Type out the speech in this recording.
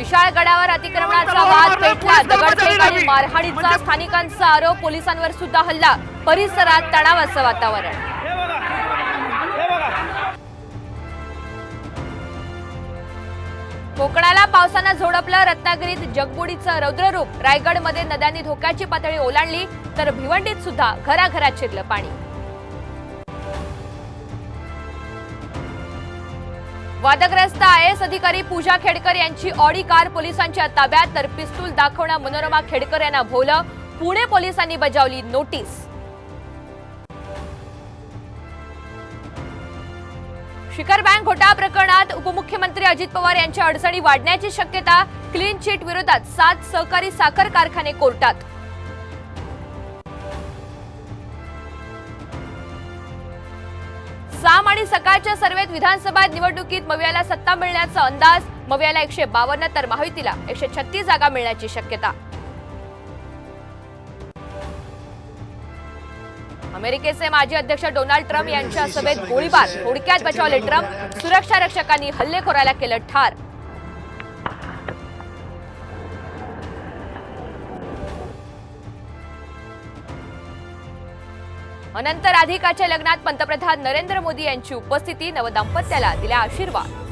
विशाळ गडावर अतिक्रमणाचा वाद पेटला। दगडफेक आणि मारहाणीचा स्थानिकांचा आरोप। पोलिसांवर सुद्धा हल्ला। परिसरात तणावाचं वातावरण। कोकणाला पावसानं झोडपलं। रत्नागिरीत जगबुडीचं रौद्ररूप। रायगडमध्ये नद्यांनी धोक्याची पातळी ओलांडली तर भिवंडीत सुद्धा घराघरात शिरलं पाणी। वादग्रस्त आयएएस अधिकारी पूजा खेडकर यांची ऑडी कार पोलिसांच्या ताब्यात तर पिस्तूल दाखवणं मनोरमा खेडकर यांना भोवलं। पुणे पोलिसांनी बजावली नोटीस। शिखर बँक घोटाळा प्रकरणात उपमुख्यमंत्री अजित पवार यांच्या अडचणी वाढण्याची शक्यता। क्लीन चिट विरोधात 7 सहकारी साखर कारखाने कोर्टात। साम आणि सकाळच्या सर्वेत विधानसभा निवडणुकीत मवियाला सत्ता मिळण्याचा अंदाज। मवियाला 152 तर महायुतीला 136 जागा मिळण्याची शक्यता। अमेरिकेचे माजी अध्यक्ष डोनाल्ड ट्रम्प यांच्या सभेत गोळीबार। थोडक्यात बचावले ट्रम्प। सुरक्षा रक्षकांनी हल्लेखोराला केलं ठार। अनंत राधिकाच्या लग्नात पंतप्रधान नरेंद्र मोदी यांची उपस्थिती। नवदाम्पत्याला दिला आशीर्वाद।